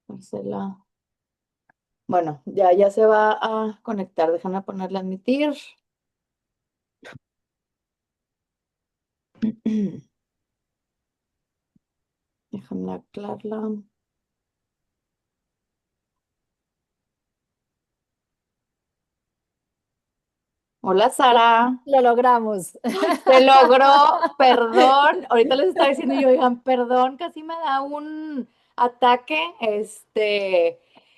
Marcela. Bueno, ya se va a conectar. Déjame ponerle a admitir. Déjame aclararla. Hola, Sara. Lo logramos. Se logró, perdón. Ahorita les estaba diciendo yo, oigan, perdón, casi me da un ataque,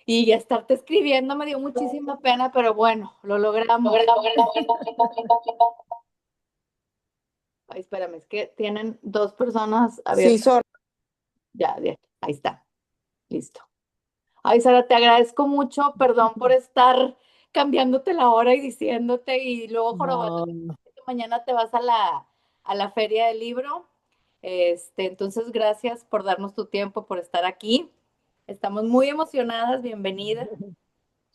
y estarte escribiendo me dio muchísima pena, pero bueno, lo logramos. Ay, espérame, es que tienen dos personas Sí, abiertas. Ya, ya, ahí está, listo. Ay, Sara, te agradezco mucho, perdón por estar cambiándote la hora y diciéndote y luego jorobando. no, Mañana te vas a la feria del libro. Entonces, gracias por darnos tu tiempo, por estar aquí. Estamos muy emocionadas, bienvenida.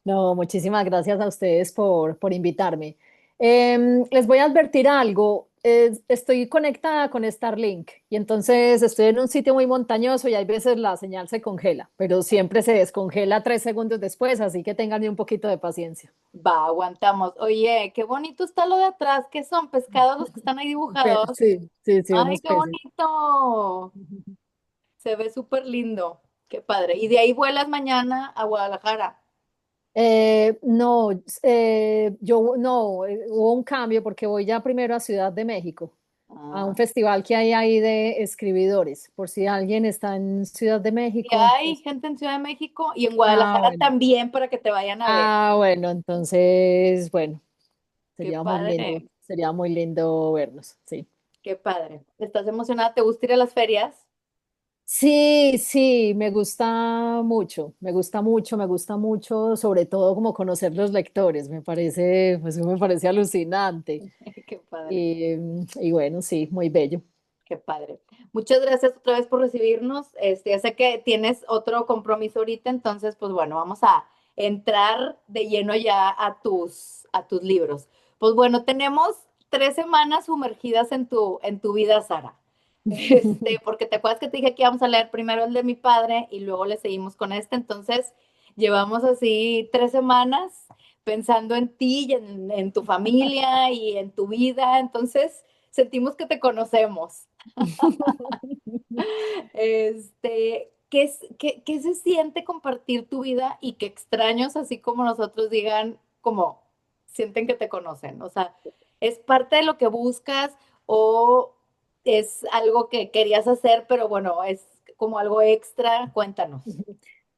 no, muchísimas gracias a ustedes por invitarme. Les voy a advertir algo. Estoy conectada con Starlink y entonces estoy en un sitio muy montañoso y hay veces la señal se congela, pero siempre se descongela 3 segundos después, así que tengan un poquito de paciencia. Va, aguantamos. Oye, qué bonito está lo de atrás. ¿Qué son? ¿Pescados los que están ahí dibujados? Sí, sí, sí, Ay, unos qué peces. bonito. Se ve súper lindo. Qué padre. Y de ahí vuelas mañana a Guadalajara. No, yo no, hubo un cambio porque voy ya primero a Ciudad de México, a un Ah. festival que hay ahí de escribidores, por si alguien está en Ciudad de Y México. hay gente en Ciudad de México y en Ah, Guadalajara bueno. también para que te vayan a ver. Bueno, entonces, bueno, Qué padre, sería muy lindo vernos, sí. qué padre. ¿Estás emocionada? ¿Te gusta ir a las ferias? Sí, sí, me gusta mucho, me gusta mucho, me gusta mucho, sobre todo como conocer los lectores, me parece alucinante. Qué padre, Y bueno, sí, muy bello. qué padre. Muchas gracias otra vez por recibirnos. Ya sé que tienes otro compromiso ahorita, entonces, pues bueno, vamos a entrar de lleno ya a tus libros. Pues bueno, tenemos 3 semanas sumergidas en tu vida, Sara. Porque te acuerdas que te dije que íbamos a leer primero el de mi padre y luego le seguimos con este. Entonces, llevamos así 3 semanas pensando en ti y en tu familia y en tu vida. Entonces, sentimos que te conocemos. ¿Qué se siente compartir tu vida y que extraños, así como nosotros digan, como sienten que te conocen? O sea, ¿es parte de lo que buscas o es algo que querías hacer, pero bueno, es como algo extra? Cuéntanos.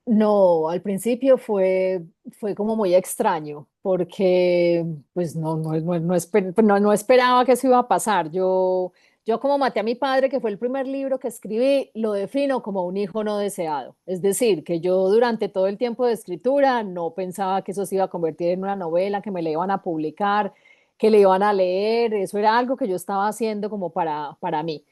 No, al principio fue como muy extraño, porque pues no esperaba que eso iba a pasar. Yo como maté a mi padre, que fue el primer libro que escribí, lo defino como un hijo no deseado. Es decir, que yo durante todo el tiempo de escritura no pensaba que eso se iba a convertir en una novela, que me la iban a publicar, que le iban a leer. Eso era algo que yo estaba haciendo como para mí.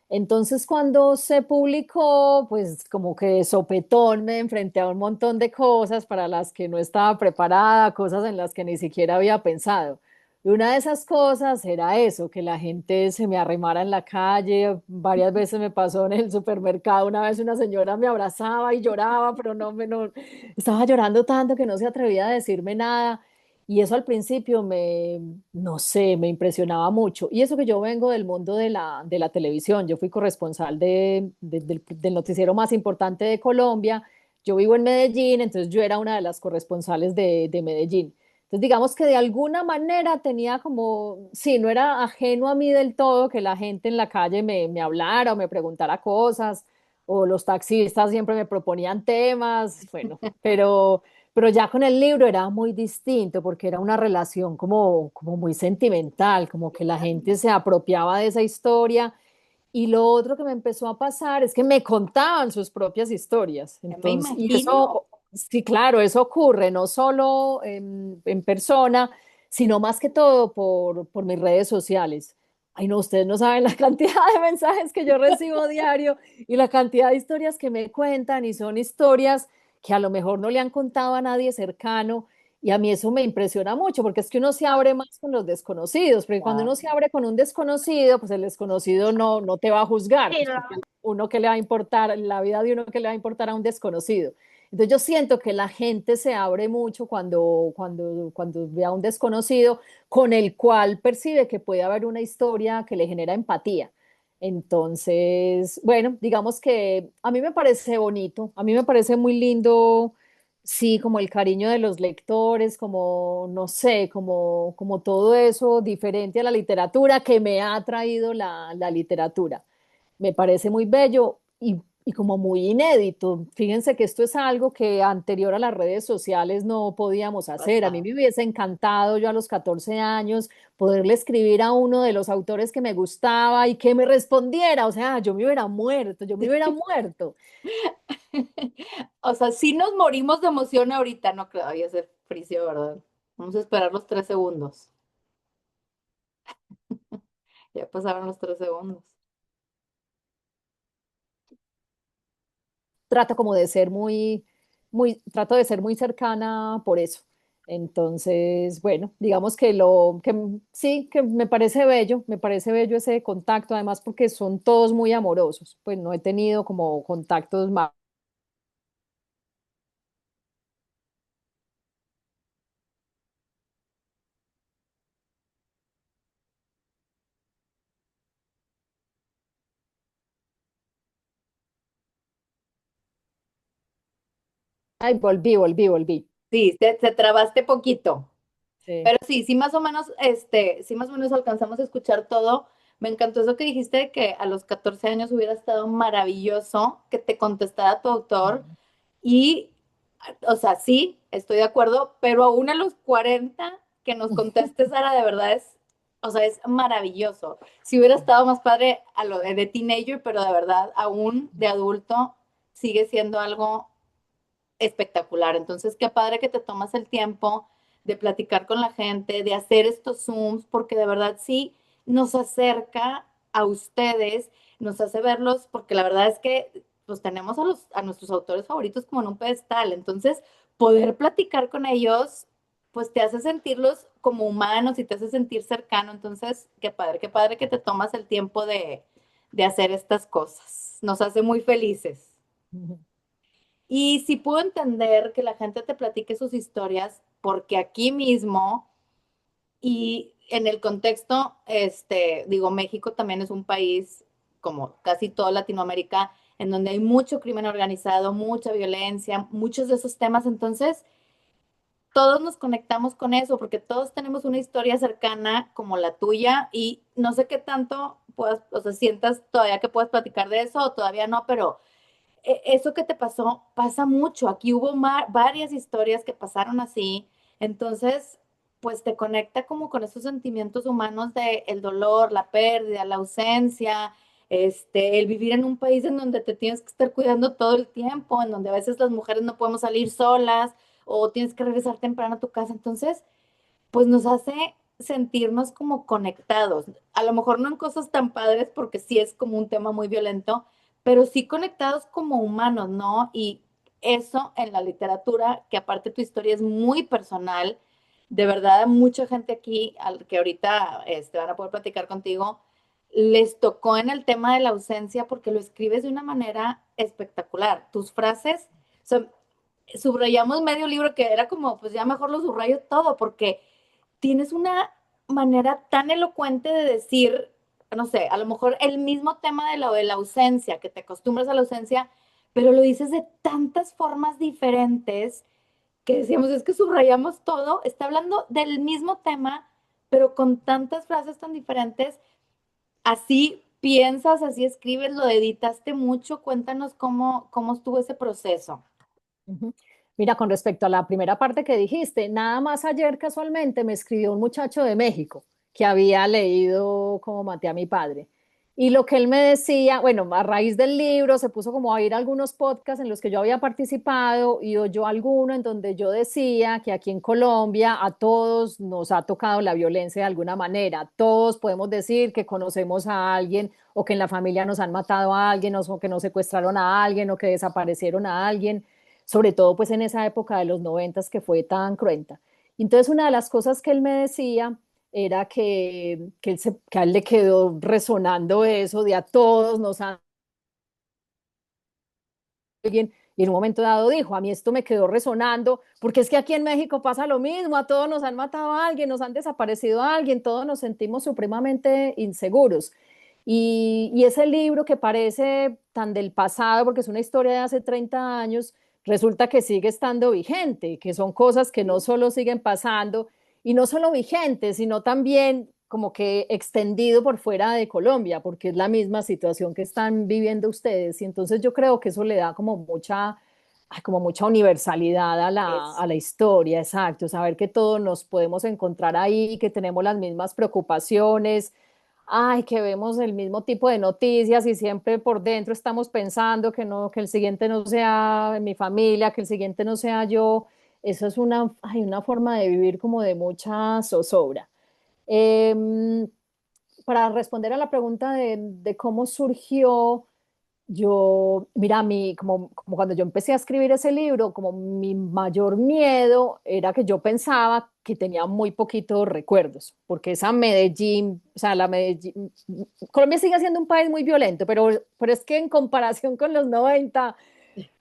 Entonces, cuando se publicó, pues como que de sopetón me enfrenté a un montón de cosas para las que no estaba preparada, cosas en las que ni siquiera había pensado. Y una de esas cosas era eso, que la gente se me arrimara en la calle. Varias veces me pasó en el supermercado. Una vez una señora me abrazaba y lloraba, pero estaba llorando tanto que no se atrevía a decirme nada. Y eso al principio no sé, me impresionaba mucho. Y eso que yo vengo del mundo de la televisión, yo fui corresponsal del noticiero más importante de Colombia, yo vivo en Medellín, entonces yo era una de las corresponsales de Medellín. Entonces digamos que de alguna manera tenía como, sí, no era ajeno a mí del todo que la gente en la calle me hablara o me preguntara cosas, o los taxistas siempre me proponían temas, bueno, pero ya con el libro era muy distinto porque era una relación como muy sentimental, como que la gente se apropiaba de esa historia. Y lo otro que me empezó a pasar es que me contaban sus propias historias. Me Entonces, y imagino. eso, sí, claro, eso ocurre no solo en persona, sino más que todo por mis redes sociales. Ay, no, ustedes no saben la cantidad de mensajes que yo recibo diario y la cantidad de historias que me cuentan y son historias que a lo mejor no le han contado a nadie cercano. Y a mí eso me impresiona mucho porque es que uno se abre más con los desconocidos, porque cuando Ah, uno se abre con un desconocido, pues el desconocido no te va a juzgar, pues uno que le va a importar, la vida de uno que le va a importar a un desconocido. Entonces yo siento que la gente se abre mucho cuando ve a un desconocido con el cual percibe que puede haber una historia que le genera empatía. Entonces, bueno, digamos que a mí me parece bonito, a mí me parece muy lindo, sí, como el cariño de los lectores, como, no sé, como todo eso diferente a la literatura que me ha traído la literatura. Me parece muy bello y como muy inédito. Fíjense que esto es algo que anterior a las redes sociales no podíamos hacer. A mí Pasado. me hubiese encantado yo a los 14 años poderle escribir a uno de los autores que me gustaba y que me respondiera. O sea, yo me hubiera muerto, yo me hubiera muerto. O sea, sí nos morimos de emoción ahorita, no creo, ya se frició, ¿verdad? Vamos a esperar los 3 segundos. Ya pasaron los 3 segundos. Trato como de ser trato de ser muy cercana por eso. Entonces, bueno, digamos que sí, que me parece bello ese contacto, además porque son todos muy amorosos, pues no he tenido como contactos más. Ay, volví. Sí, te trabaste poquito. Sí. Pero sí, sí más o menos, sí más o menos alcanzamos a escuchar todo. Me encantó eso que dijiste de que a los 14 años hubiera estado maravilloso que te contestara tu autor. Mm. Y, o sea, sí, estoy de acuerdo, pero aún a los 40 que nos conteste Sara, de verdad es, o sea, es maravilloso. Si hubiera estado más padre a lo de teenager, pero de verdad, aún de adulto, sigue siendo algo espectacular. Entonces, qué padre que te tomas el tiempo de platicar con la gente, de hacer estos Zooms, porque de verdad sí nos acerca a ustedes, nos hace verlos, porque la verdad es que pues tenemos a nuestros autores favoritos como en un pedestal. Entonces, poder platicar con ellos, pues te hace sentirlos como humanos y te hace sentir cercano. Entonces, qué padre que te tomas el tiempo de hacer estas cosas. Nos hace muy felices. Y sí puedo entender que la gente te platique sus historias, porque aquí mismo y en el contexto, digo, México también es un país, como casi toda Latinoamérica, en donde hay mucho crimen organizado, mucha violencia, muchos de esos temas. Entonces, todos nos conectamos con eso, porque todos tenemos una historia cercana como la tuya y no sé qué tanto puedas, o sea, sientas todavía que puedas platicar de eso o todavía no, pero eso que te pasó pasa mucho. Aquí hubo varias historias que pasaron así. Entonces, pues te conecta como con esos sentimientos humanos de el dolor, la pérdida, la ausencia, el vivir en un país en donde te tienes que estar cuidando todo el tiempo, en donde a veces las mujeres no podemos salir solas o tienes que regresar temprano a tu casa. Entonces, pues nos hace sentirnos como conectados. A lo mejor no en cosas tan padres porque sí es como un tema muy violento, pero sí conectados como humanos, ¿no? Y eso en la literatura, que aparte tu historia es muy personal, de verdad mucha gente aquí, al que ahorita van a poder platicar contigo, les tocó en el tema de la ausencia porque lo escribes de una manera espectacular. Tus frases, o sea, subrayamos medio libro que era como, pues ya mejor lo subrayo todo porque tienes una manera tan elocuente de decir, no sé, a lo mejor el mismo tema de la ausencia, que te acostumbras a la ausencia, pero lo dices de tantas formas diferentes que decíamos, es que subrayamos todo, está hablando del mismo tema, pero con tantas frases tan diferentes, así piensas, así escribes, lo editaste mucho, cuéntanos cómo estuvo ese proceso. Ujú. Mira, con respecto a la primera parte que dijiste, nada más ayer casualmente me escribió un muchacho de México que había leído Como maté a mi padre. Y lo que él me decía, bueno, a raíz del libro se puso como a ir a algunos podcasts en los que yo había participado y oyó alguno en donde yo decía que aquí en Colombia a todos nos ha tocado la violencia de alguna manera. Todos podemos decir que conocemos a alguien o que en la familia nos han matado a alguien o que nos secuestraron a alguien o que desaparecieron a alguien, sobre todo pues en esa época de los 90 que fue tan cruenta. Entonces una de las cosas que él me decía era que a él le quedó resonando eso de a todos nos han alguien y en un momento dado dijo, a mí esto me quedó resonando, porque es que aquí en México pasa lo mismo, a todos nos han matado a alguien, nos han desaparecido a alguien, todos nos sentimos supremamente inseguros. Y ese libro que parece tan del pasado, porque es una historia de hace 30 años, resulta que sigue estando vigente, que son cosas que no Sí. solo siguen pasando, y no solo vigentes, sino también como que extendido por fuera de Colombia, porque es la misma situación que están viviendo ustedes. Y entonces yo creo que eso le da como mucha universalidad a la Eso. historia, exacto, saber que todos nos podemos encontrar ahí, que tenemos las mismas preocupaciones, ay, que vemos el mismo tipo de noticias y siempre por dentro estamos pensando que no, que el siguiente no sea mi familia, que el siguiente no sea yo. Eso es una forma de vivir como de mucha zozobra. Em, para responder a la pregunta de cómo surgió, mira, como cuando yo empecé a escribir ese libro, como mi mayor miedo era que yo pensaba que tenía muy poquitos recuerdos, porque esa Medellín, o sea, Colombia sigue siendo un país muy violento, pero es que en comparación con los 90,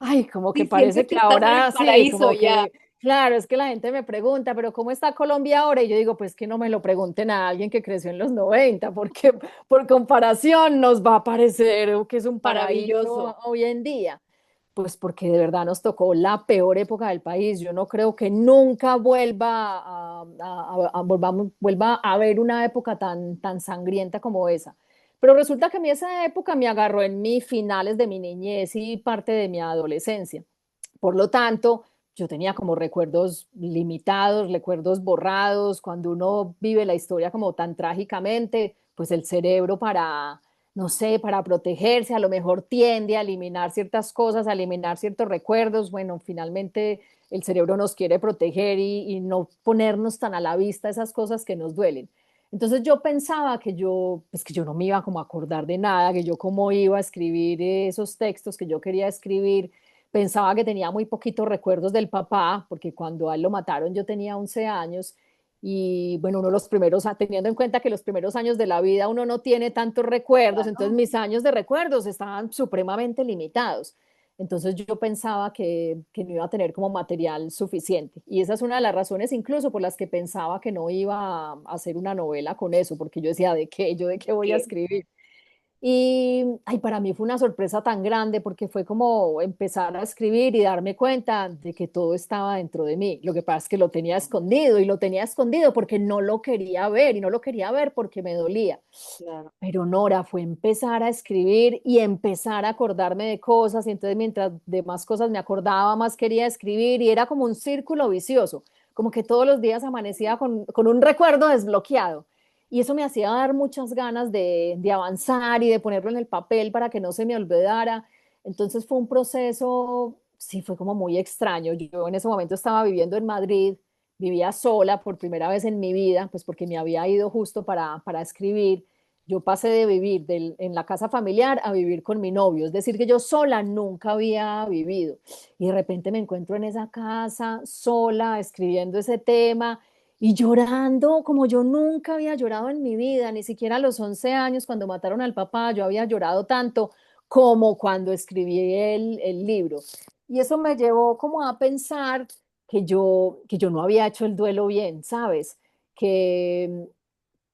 ay, como que Sí, parece sientes que que estás en el ahora sí, paraíso como ya. que, claro, es que la gente me pregunta, pero ¿cómo está Colombia ahora? Y yo digo, pues que no me lo pregunten a alguien que creció en los 90, porque por comparación nos va a parecer que es un paraíso Maravilloso. hoy en día. Pues porque de verdad nos tocó la peor época del país. Yo no creo que nunca vuelva a haber una época tan sangrienta como esa. Pero resulta que a mí esa época me agarró en mis finales de mi niñez y parte de mi adolescencia. Por lo tanto, yo tenía como recuerdos limitados, recuerdos borrados. Cuando uno vive la historia como tan trágicamente, pues el cerebro para, no sé, para protegerse, a lo mejor tiende a eliminar ciertas cosas, a eliminar ciertos recuerdos. Bueno, finalmente el cerebro nos quiere proteger y no ponernos tan a la vista esas cosas que nos duelen. Entonces yo pensaba pues que yo no me iba como a acordar de nada, que yo cómo iba a escribir esos textos que yo quería escribir. Pensaba que tenía muy poquitos recuerdos del papá, porque cuando a él lo mataron yo tenía 11 años y bueno, uno de los primeros, teniendo en cuenta que los primeros años de la vida uno no tiene tantos recuerdos, entonces Claro. mis años de recuerdos estaban supremamente limitados. Entonces yo pensaba que no iba a tener como material suficiente. Y esa es una de las razones incluso por las que pensaba que no iba a hacer una novela con eso, porque yo decía, ¿de qué? ¿Yo de qué voy a Que escribir? Y ay, para mí fue una sorpresa tan grande porque fue como empezar a escribir y darme cuenta de que todo estaba dentro de mí. Lo que pasa es que lo tenía escondido y lo tenía escondido porque no lo quería ver y no lo quería ver porque me dolía. claro. Pero Nora fue empezar a escribir y empezar a acordarme de cosas y entonces mientras de más cosas me acordaba, más quería escribir y era como un círculo vicioso, como que todos los días amanecía con un recuerdo desbloqueado. Y eso me hacía dar muchas ganas de avanzar y de ponerlo en el papel para que no se me olvidara. Entonces fue un proceso, sí, fue como muy extraño. Yo en ese momento estaba viviendo en Madrid, vivía sola por primera vez en mi vida, pues porque me había ido justo para escribir. Yo pasé de vivir en la casa familiar a vivir con mi novio, es decir, que yo sola nunca había vivido. Y de repente me encuentro en esa casa sola, escribiendo ese tema y llorando como yo nunca había llorado en mi vida, ni siquiera a los 11 años cuando mataron al papá, yo había llorado tanto como cuando escribí el libro. Y eso me llevó como a pensar que yo no había hecho el duelo bien, ¿sabes? Que,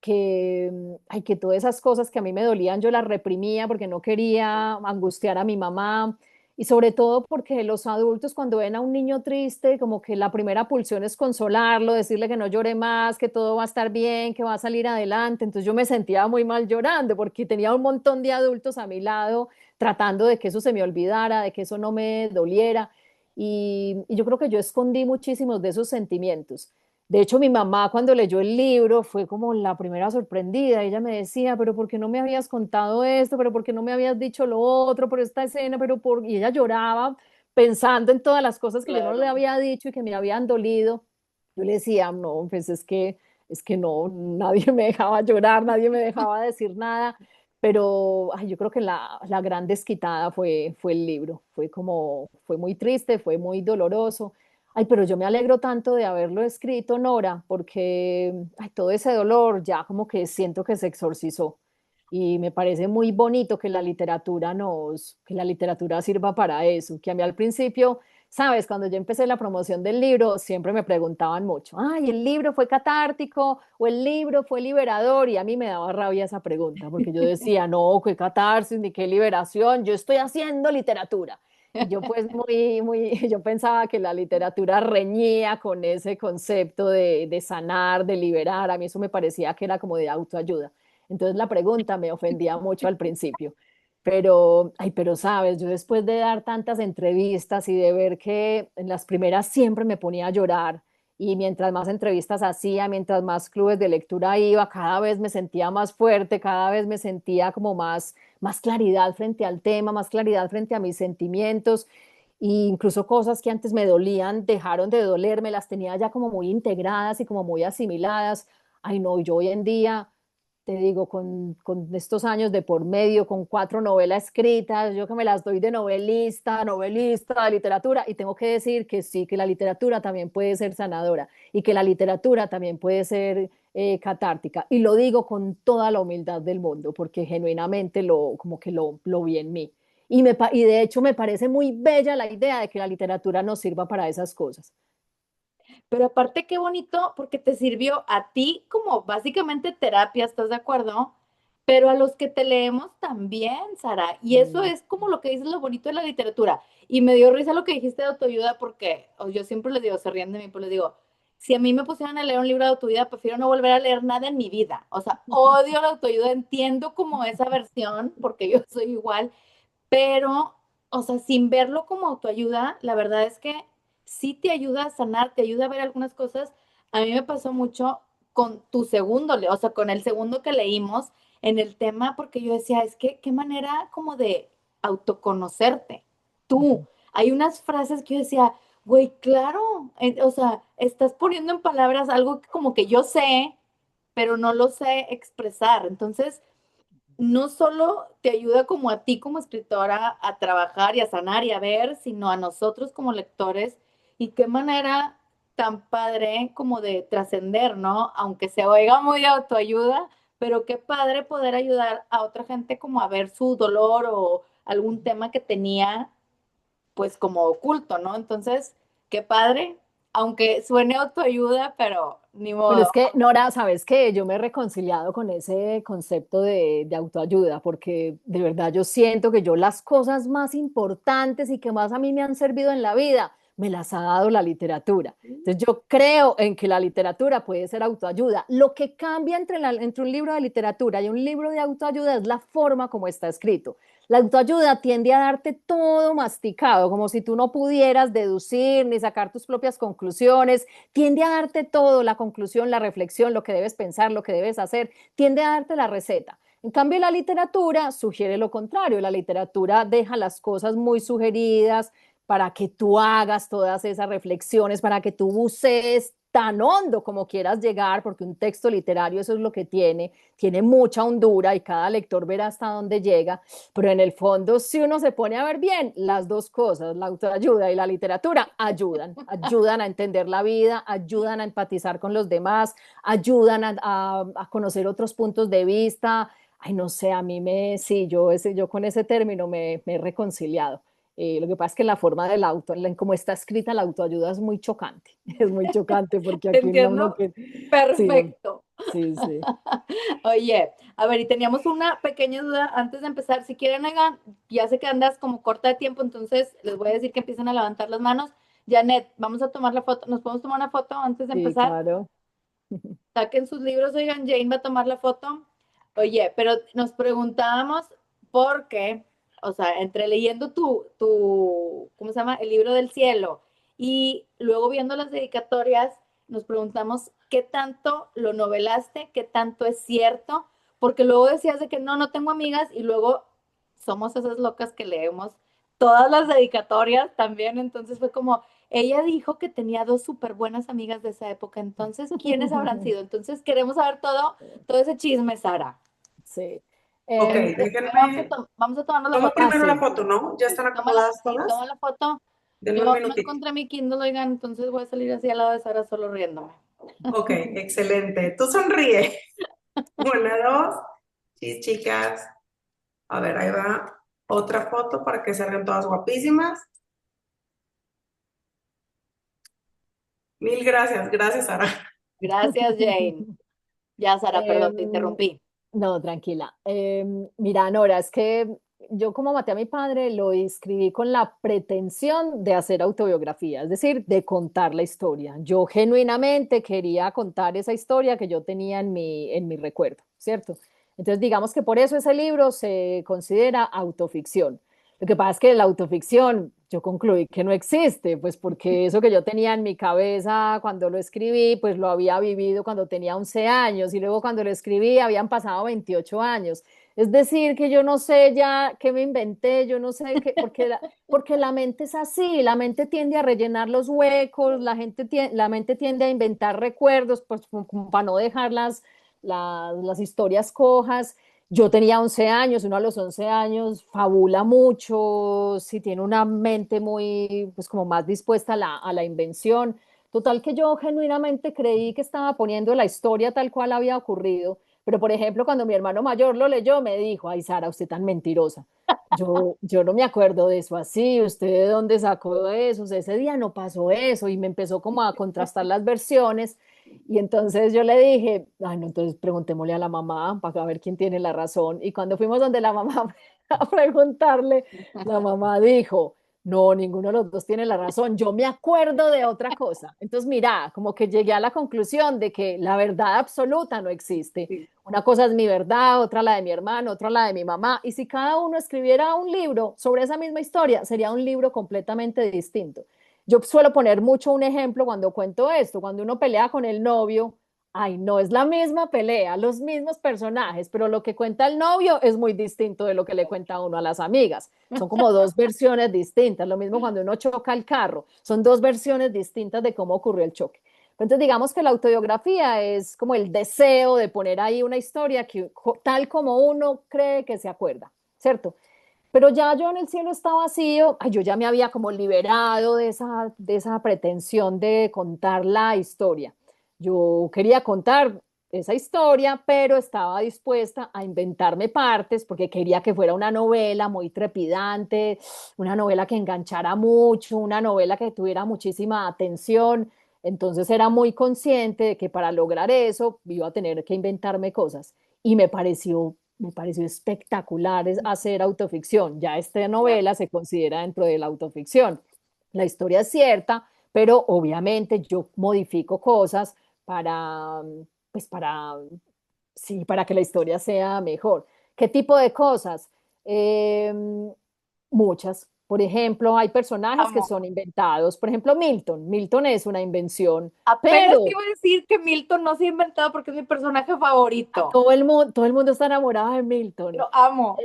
que todas esas cosas que a mí me dolían, yo las reprimía porque no quería angustiar a mi mamá. Y sobre todo porque los adultos cuando ven a un niño triste, como que la primera pulsión es consolarlo, decirle que no llore más, que todo va a estar bien, que va a salir adelante. Entonces yo me sentía muy mal llorando porque tenía un montón de adultos a mi lado tratando de que eso se me olvidara, de que eso no me doliera. Y yo creo que yo escondí muchísimos de esos sentimientos. De hecho, mi mamá cuando leyó el libro fue como la primera sorprendida. Ella me decía, pero ¿por qué no me habías contado esto? ¿Pero por qué no me habías dicho lo otro por esta escena? Y ella lloraba pensando en todas las cosas que yo no le Claro. había dicho y que me habían dolido. Yo le decía, no, pues es que no, nadie me dejaba llorar, nadie me dejaba decir nada. Pero ay, yo creo que la gran desquitada fue el libro. Fue muy triste, fue muy doloroso. Ay, pero yo me alegro tanto de haberlo escrito, Nora, porque ay, todo ese dolor ya como que siento que se exorcizó. Y me parece muy bonito que que la literatura sirva para eso, que a mí al principio, sabes, cuando yo empecé la promoción del libro, siempre me preguntaban mucho, ay, ¿el libro fue catártico o el libro fue liberador? Y a mí me daba rabia esa pregunta, porque yo decía, no, qué catarsis, ni qué liberación, yo estoy haciendo literatura. Y yo pues yo pensaba que la literatura reñía con ese concepto de sanar, de liberar, a mí eso me parecía que era como de autoayuda. Entonces la pregunta me ofendía mucho al principio. Pero, ay, pero sabes, yo después de dar tantas entrevistas y de ver que en las primeras siempre me ponía a llorar y mientras más entrevistas hacía, mientras más clubes de lectura iba, cada vez me sentía más fuerte, cada vez me sentía como más claridad frente al tema, más claridad frente a mis sentimientos e incluso cosas que antes me dolían dejaron de dolerme, las tenía ya como muy integradas y como muy asimiladas. Ay, no, yo hoy en día te digo, con estos años de por medio, con 4 novelas escritas, yo que me las doy de novelista de literatura, y tengo que decir que sí, que la literatura también puede ser sanadora y que la literatura también puede ser catártica. Y lo digo con toda la humildad del mundo, porque genuinamente como que lo vi en mí. Y de hecho me parece muy bella la idea de que la literatura nos sirva para esas cosas. Pero aparte, qué bonito, porque te sirvió a ti como básicamente terapia, ¿estás de acuerdo? Pero a los que te leemos también, Sara. Y eso Mm. es como lo que dices, lo bonito de la literatura. Y me dio risa lo que dijiste de autoayuda, porque yo siempre les digo, se ríen de mí, pues les digo, si a mí me pusieran a leer un libro de autoayuda, prefiero no volver a leer nada en mi vida. O sea, odio la autoayuda, entiendo como esa versión, porque yo soy igual, pero, o sea, sin verlo como autoayuda, la verdad es que sí te ayuda a sanar, te ayuda a ver algunas cosas. A mí me pasó mucho con tu segundo, o sea, con el segundo que leímos en el tema, porque yo decía, es que qué manera como de autoconocerte. Tú, hay unas frases que yo decía, güey, claro, o sea, estás poniendo en palabras algo que como que yo sé, pero no lo sé expresar. Entonces, no solo te ayuda como a ti como escritora a trabajar y a sanar y a ver, sino a nosotros como lectores. Y qué manera tan padre como de trascender, ¿no? Aunque se oiga muy de autoayuda, pero qué padre poder ayudar a otra gente como a ver su dolor o algún tema que tenía pues como oculto, ¿no? Entonces, qué padre, aunque suene autoayuda, pero ni Pero modo. es que, Nora, ¿sabes qué? Yo me he reconciliado con ese concepto de autoayuda, porque de verdad yo siento que yo las cosas más importantes y que más a mí me han servido en la vida, me las ha dado la literatura. Entonces yo creo en que la literatura puede ser autoayuda. Lo que cambia entre un libro de literatura y un libro de autoayuda es la forma como está escrito. La autoayuda tiende a darte todo masticado, como si tú no pudieras deducir ni sacar tus propias conclusiones, tiende a darte todo, la conclusión, la reflexión, lo que debes pensar, lo que debes hacer, tiende a darte la receta. En cambio, la literatura sugiere lo contrario, la literatura deja las cosas muy sugeridas para que tú hagas todas esas reflexiones, para que tú bucees tan hondo como quieras llegar, porque un texto literario eso es lo que tiene mucha hondura y cada lector verá hasta dónde llega, pero en el fondo, si uno se pone a ver bien, las dos cosas, la autoayuda y la literatura, ayudan a entender la vida, ayudan a empatizar con los demás, ayudan a conocer otros puntos de vista. Ay, no sé, sí, yo con ese término me he reconciliado. Lo que pasa es que la forma del en cómo está escrita la autoayuda es muy chocante, es muy chocante porque Te aquí no, uno entiendo que, sí, no, perfecto. sí, sí, Oye, a ver, y teníamos una pequeña duda antes de empezar. Si quieren, oigan, ya sé que andas como corta de tiempo, entonces les voy a decir que empiecen a levantar las manos. Janet, vamos a tomar la foto. ¿Nos podemos tomar una foto antes de sí, empezar? claro. Saquen sus libros, oigan, Jane va a tomar la foto. Oye, pero nos preguntábamos por qué, o sea, entre leyendo ¿cómo se llama? El libro del cielo y luego viendo las dedicatorias, nos preguntamos qué tanto lo novelaste, qué tanto es cierto, porque luego decías de que no, no tengo amigas y luego somos esas locas que leemos todas las dedicatorias también, entonces fue como, ella dijo que tenía dos súper buenas amigas de esa época, entonces, ¿quiénes habrán sido? Entonces, queremos saber todo ese chisme, Sara. Sí. Ok, Primero déjenme. vamos a tomarnos la Tomo foto. primero la Sí. foto, ¿no? ¿Ya están Tómala, acomodadas sí, todas? toma la foto. Denme un Yo no minutito. encontré mi Kindle, oigan, entonces voy a salir así al lado de Sara solo riéndome. Ok, excelente. Tú sonríe. Una, dos. Sí, chicas. A ver, ahí va otra foto para que salgan todas guapísimas. Mil gracias, gracias, Sara. Gracias, Jane. Ya, Sara, perdón, te Em, interrumpí. no, tranquila. Mira, Nora, es que yo como maté a mi padre lo escribí con la pretensión de hacer autobiografía, es decir, de contar la historia. Yo genuinamente quería contar esa historia que yo tenía en mi recuerdo, ¿cierto? Entonces, digamos que por eso ese libro se considera autoficción. Lo que pasa es que la autoficción, yo concluí que no existe, pues porque eso que yo tenía en mi cabeza cuando lo escribí, pues lo había vivido cuando tenía 11 años y luego cuando lo escribí habían pasado 28 años. Es decir, que yo no sé ya qué me inventé, yo no sé qué, porque la mente es así, la mente tiende a rellenar los huecos, la mente tiende a inventar recuerdos, pues como para no dejar las historias cojas. Yo tenía 11 años, uno a los 11 años fabula mucho, si tiene una mente muy, pues como más dispuesta a la invención. Total que yo genuinamente creí que estaba poniendo la historia tal cual había ocurrido, pero por ejemplo cuando mi hermano mayor lo leyó me dijo, ay Sara, usted tan mentirosa. Yo no me acuerdo de eso así, ¿usted de dónde sacó eso? O sea, ese día no pasó eso y me empezó como a contrastar las versiones y entonces yo le dije, ay, no, entonces preguntémosle a la mamá para ver quién tiene la razón. Y cuando fuimos donde la mamá a preguntarle, la mamá dijo, no, ninguno de los dos tiene la razón. Yo me acuerdo de otra cosa. Entonces, mira, como que llegué a la conclusión de que la verdad absoluta no existe. Sí. Una cosa es mi verdad, otra la de mi hermano, otra la de mi mamá. Y si cada uno escribiera un libro sobre esa misma historia, sería un libro completamente distinto. Yo suelo poner mucho un ejemplo cuando cuento esto, cuando uno pelea con el novio, ay, no es la misma pelea, los mismos personajes, pero lo que cuenta el novio es muy distinto de lo que le cuenta uno a las amigas. Son como dos versiones distintas, lo mismo cuando uno choca el carro, son dos versiones distintas de cómo ocurrió el choque. Entonces, digamos que la autobiografía es como el deseo de poner ahí una historia que tal como uno cree que se acuerda, ¿cierto? Pero ya yo en el cielo está vacío, ay, yo ya me había como liberado de esa pretensión de contar la historia. Yo quería contar esa historia, pero estaba dispuesta a inventarme partes porque quería que fuera una novela muy trepidante, una novela que enganchara mucho, una novela que tuviera muchísima atención. Entonces era muy consciente de que para lograr eso iba a tener que inventarme cosas y me pareció espectacular hacer autoficción. Ya esta novela se considera dentro de la autoficción. La historia es cierta, pero obviamente yo modifico cosas para, pues para, sí, para que la historia sea mejor. ¿Qué tipo de cosas? Eh, muchas. Por ejemplo, hay personajes que Amo. son inventados. Por ejemplo, Milton. Milton es una invención, Apenas te pero iba a decir que Milton no se ha inventado porque es mi personaje favorito. todo el mundo está enamorado de Milton. Lo amo.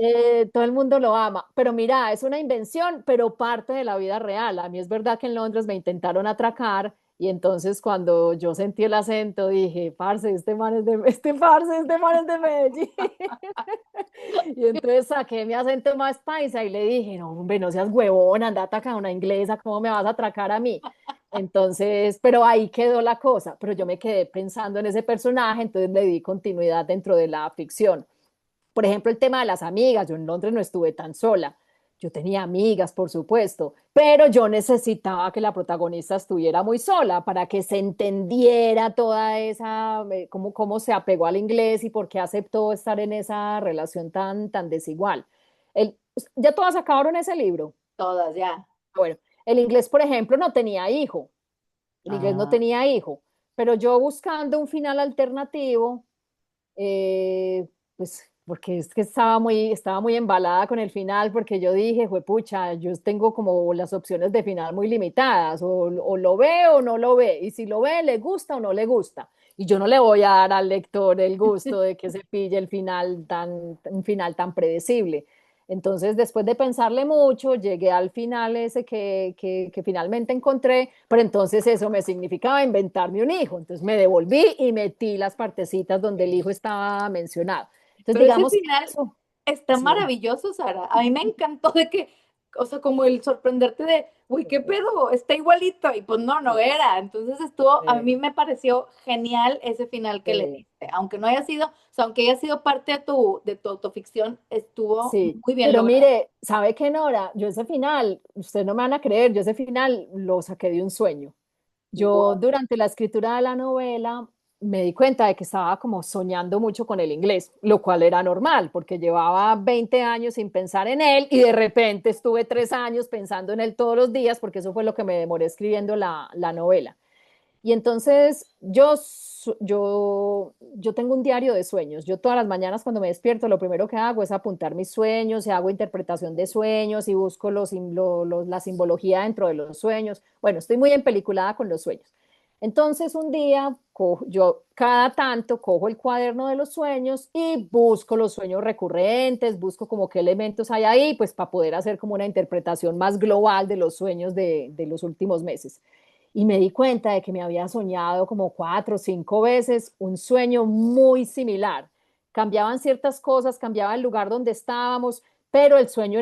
Todo el mundo lo ama, pero mira, es una invención, pero parte de la vida real. A mí es verdad que en Londres me intentaron atracar y entonces cuando yo sentí el acento dije, parce, este man es de Medellín. Y entonces saqué mi acento más paisa y le dije, no, hombre, no seas huevón, anda a atacar a una inglesa, ¿cómo me vas a atracar a mí? Entonces, pero ahí quedó la cosa, pero yo me quedé pensando en ese personaje, entonces le di continuidad dentro de la ficción. Por ejemplo, el tema de las amigas. Yo en Londres no estuve tan sola. Yo tenía amigas, por supuesto, pero yo necesitaba que la protagonista estuviera muy sola para que se entendiera toda esa, cómo se apegó al inglés y por qué aceptó estar en esa relación tan desigual. El, ¿Ya todas acabaron ese libro? Todas, ya. Bueno, el inglés, por ejemplo, no tenía hijo. El inglés no Ah, tenía hijo, pero yo buscando un final alternativo, pues porque es que estaba muy embalada con el final, porque yo dije, juepucha, yo tengo como las opciones de final muy limitadas, o lo ve o no lo ve, y si lo ve, le gusta o no le gusta. Y yo no le voy a dar al lector el gusto de que se pille un final tan predecible. Entonces, después de pensarle mucho, llegué al final ese que finalmente encontré, pero entonces eso me significaba inventarme un hijo. Entonces me devolví y metí las partecitas donde el hijo estaba mencionado. Entonces, pero ese digamos que final eso, está sí, maravilloso, Sara. A mí me encantó de que o sea, como el sorprenderte de, uy, ¿qué pedo? Está igualito. Y pues no, no era. Entonces a mí me pareció genial ese final que le Sí. diste. Aunque no haya sido, o sea, aunque haya sido parte de tu autoficción, estuvo Sí, muy bien pero logrado. mire, ¿sabe qué, Nora? Yo ese final, ustedes no me van a creer, yo ese final lo saqué de un sueño. Yo Wow. durante la escritura de la novela me di cuenta de que estaba como soñando mucho con el inglés, lo cual era normal, porque llevaba 20 años sin pensar en él y de repente estuve 3 años pensando en él todos los días, porque eso fue lo que me demoré escribiendo la novela. Y entonces yo tengo un diario de sueños. Yo todas las mañanas cuando me despierto, lo primero que hago es apuntar mis sueños y hago interpretación de sueños y busco la simbología dentro de los sueños. Bueno, estoy muy empeliculada con los sueños. Entonces un día yo cada tanto cojo el cuaderno de los sueños y busco los sueños recurrentes, busco como qué elementos hay ahí, pues para poder hacer como una interpretación más global de los sueños de los últimos meses y me di cuenta de que me había soñado como 4 o 5 veces un sueño muy similar. Cambiaban ciertas cosas, cambiaba el lugar donde estábamos, pero el sueño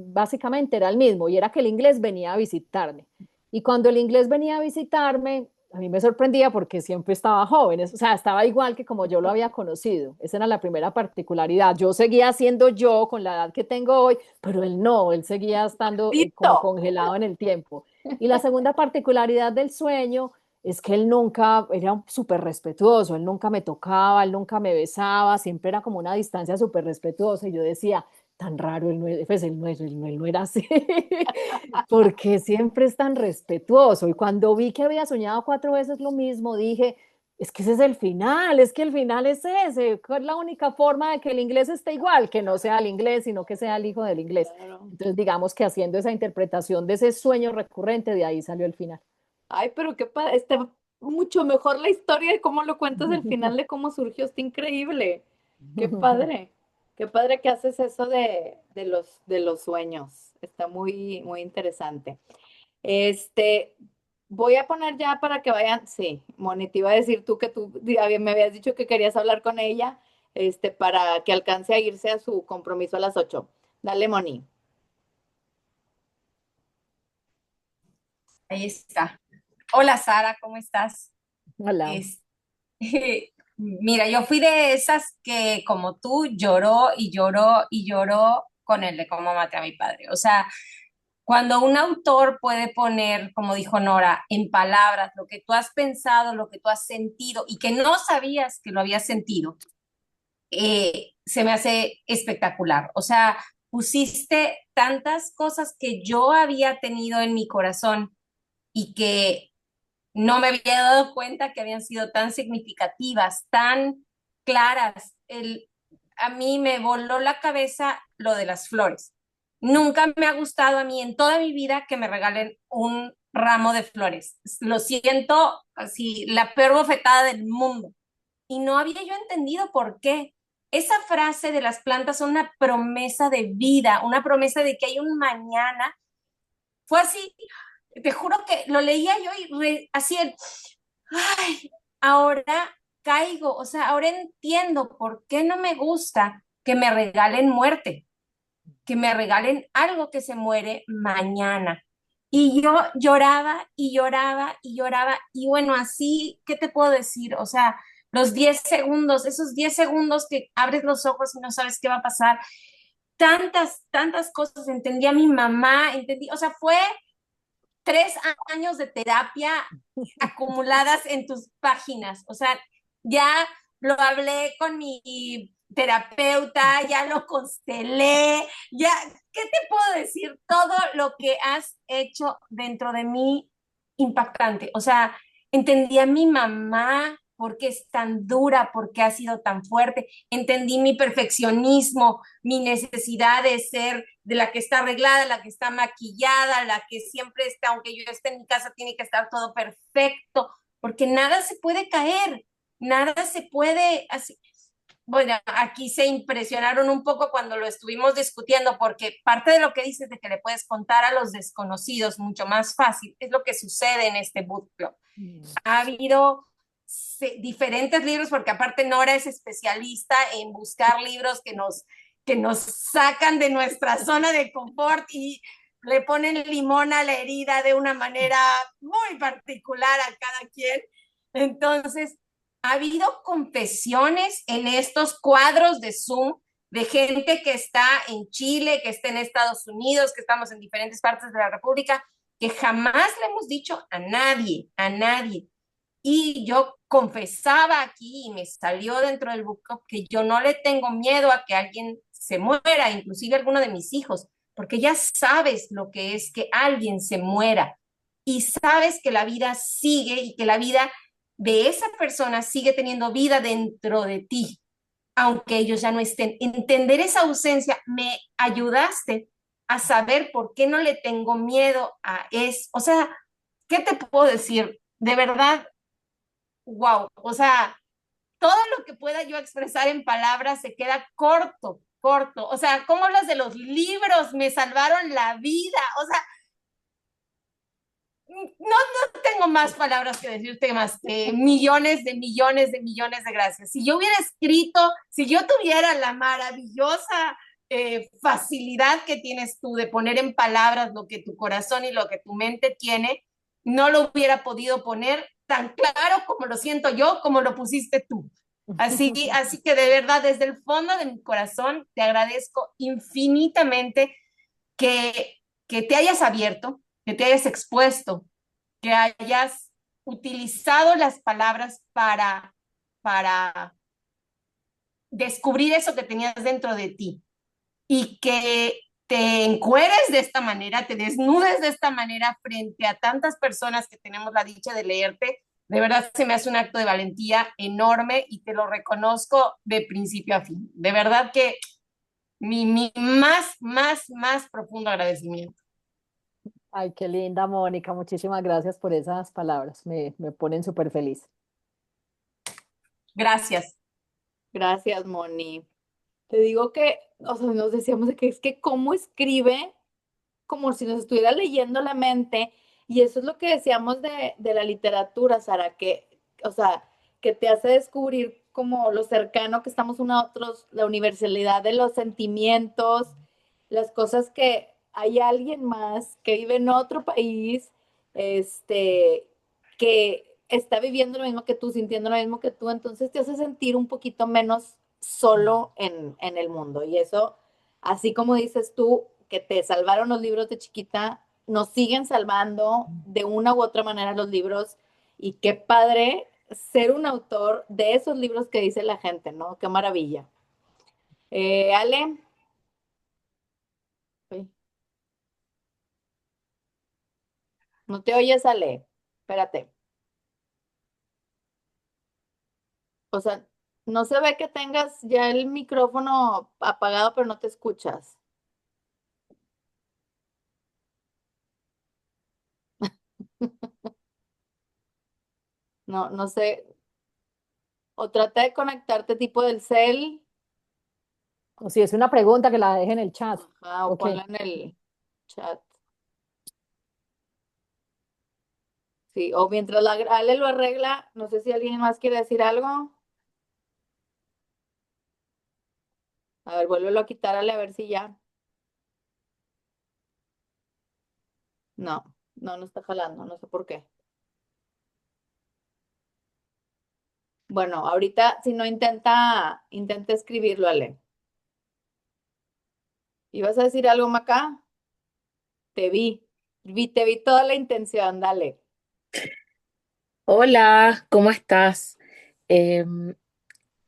básicamente era el mismo y era que el inglés venía a visitarme. Y cuando el inglés venía a visitarme, a mí me sorprendía porque siempre estaba joven, o sea, estaba igual que como yo lo había conocido. Esa era la primera particularidad. Yo seguía siendo yo con la edad que tengo hoy, pero él no, él seguía estando como Dito. congelado en el tiempo. Y la segunda particularidad del sueño es que él nunca era súper respetuoso, él nunca me tocaba, él nunca me besaba, siempre era como una distancia súper respetuosa y yo decía, tan raro, pues él no era así, porque siempre es tan respetuoso. Y cuando vi que había soñado 4 veces lo mismo, dije, es que ese es el final, es que el final es ese, es la única forma de que el inglés esté igual, que no sea el inglés, sino que sea el hijo del inglés. Claro. Entonces, digamos que haciendo esa interpretación de ese sueño recurrente, de ahí salió el final. Ay, pero qué padre, está mucho mejor la historia de cómo lo cuentas, el final de cómo surgió, está increíble. Qué padre que haces eso de los sueños. Está muy, muy interesante. Este, voy a poner ya para que vayan, sí, Moni, te iba a decir tú que me habías dicho que querías hablar con ella, para que alcance a irse a su compromiso a las 8. Dale, Moni. Ahí está. Hola Sara, ¿cómo estás? Hola. Es- Mira, yo fui de esas que como tú lloró y lloró y lloró con el de cómo maté a mi padre. O sea, cuando un autor puede poner, como dijo Nora, en palabras lo que tú has pensado, lo que tú has sentido y que no sabías que lo habías sentido, se me hace espectacular. O sea, pusiste tantas cosas que yo había tenido en mi corazón y que no me había dado cuenta que habían sido tan significativas, tan claras. A mí me voló la cabeza lo de las flores. Nunca me ha gustado a mí en toda mi vida que me regalen un ramo de flores. Lo siento, así, la peor bofetada del mundo. Y no había yo entendido por qué. Esa frase de las plantas son una promesa de vida, una promesa de que hay un mañana. Fue así, te juro que lo leía yo y así ay, ahora caigo, o sea, ahora entiendo por qué no me gusta que me regalen muerte, que me regalen algo que se muere mañana. Y yo lloraba y lloraba y lloraba y bueno, así, ¿qué te puedo decir? O sea, los 10 segundos, esos 10 segundos que abres los ojos y no sabes qué va a pasar, tantas, tantas cosas, entendí a mi mamá, entendí, o sea, fue 3 años de terapia acumuladas en tus páginas. O sea, ya lo hablé con mi terapeuta, ya lo constelé, ya, ¿qué te puedo decir? Todo lo que has hecho dentro de mí impactante. O sea, entendí a mi mamá por qué es tan dura, por qué ha sido tan fuerte, entendí mi perfeccionismo, mi necesidad de ser de la que está arreglada, la que está maquillada, la que siempre está, aunque yo esté en mi casa, tiene que estar todo perfecto, porque nada se puede caer, nada se puede así. Bueno, aquí se impresionaron un poco cuando lo estuvimos discutiendo, porque parte de lo que dices de que le puedes contar a los desconocidos mucho más fácil es lo que sucede en este book club. Ha habido diferentes libros, porque aparte Nora es especialista en buscar libros que nos sacan de nuestra zona de confort y le ponen limón a la herida de una manera muy particular a cada quien. Entonces, ha habido confesiones en estos cuadros de Zoom de gente que está en Chile, que está en Estados Unidos, que estamos en diferentes partes de la República, que jamás le hemos dicho a nadie, a nadie. Y yo confesaba aquí y me salió dentro del book club que yo no le tengo miedo a que alguien se muera, inclusive alguno de mis hijos, porque ya sabes lo que es que alguien se muera y sabes que la vida sigue y que la vida de esa persona sigue teniendo vida dentro de ti, aunque ellos ya no estén. Entender esa ausencia me ayudaste a saber por qué no le tengo miedo a eso. O sea, ¿qué te puedo decir? De verdad, wow, o sea, todo lo que pueda yo expresar en palabras se queda corto, corto. O sea, ¿cómo hablas de los libros? Me salvaron la vida. O sea, no tengo más palabras que decirte más que millones de millones de millones de gracias. Si yo hubiera escrito, si yo tuviera la maravillosa facilidad que tienes tú de poner en palabras lo que tu corazón y lo que tu mente tiene, no lo hubiera podido poner tan claro como lo siento yo, como lo pusiste tú. Así que de verdad, desde el fondo de mi corazón, te agradezco infinitamente que, que te hayas abierto, que te hayas expuesto, que hayas utilizado las palabras para descubrir eso que tenías dentro de ti y que te encueres de esta manera, te desnudes de esta manera frente a tantas personas que tenemos la dicha de leerte. De verdad se me hace un acto de valentía enorme y te lo reconozco de principio a fin. De verdad que mi más profundo agradecimiento. Ay, qué linda, Mónica. Muchísimas gracias por esas palabras. Me ponen súper feliz. Gracias. Gracias, Moni. Te digo que, o sea, nos decíamos de que es que cómo escribe como si nos estuviera leyendo la mente, y eso es lo que decíamos de la literatura, Sara, que, o sea, que te hace descubrir como lo cercano que estamos unos a otros, la universalidad de los sentimientos, las cosas que hay alguien más que vive en otro país, que está viviendo lo mismo que tú, sintiendo lo mismo que tú, entonces te hace sentir un poquito menos solo en el mundo. Y eso, así como dices tú, que te salvaron los libros de chiquita, nos siguen salvando de una u otra manera los libros. Y qué padre ser un autor de esos libros que dice la gente, ¿no? Qué maravilla. Ale, uy, no te oyes, Ale. Espérate. O sea, no se ve que tengas ya el micrófono apagado, pero no te escuchas. No, no sé. O trata de conectarte tipo del cel, O si es una pregunta, que la deje en el chat. ajá, o Ok. ponla en el chat. Sí, o mientras la Ale lo arregla, no sé si alguien más quiere decir algo. A ver, vuélvelo a quitar, Ale, a ver si ya. No, no está jalando, no sé por qué. Bueno, ahorita si no intenta escribirlo, Ale. ¿Ibas a decir algo, Maca? Te vi toda la intención, dale. Hola, ¿cómo estás? Em,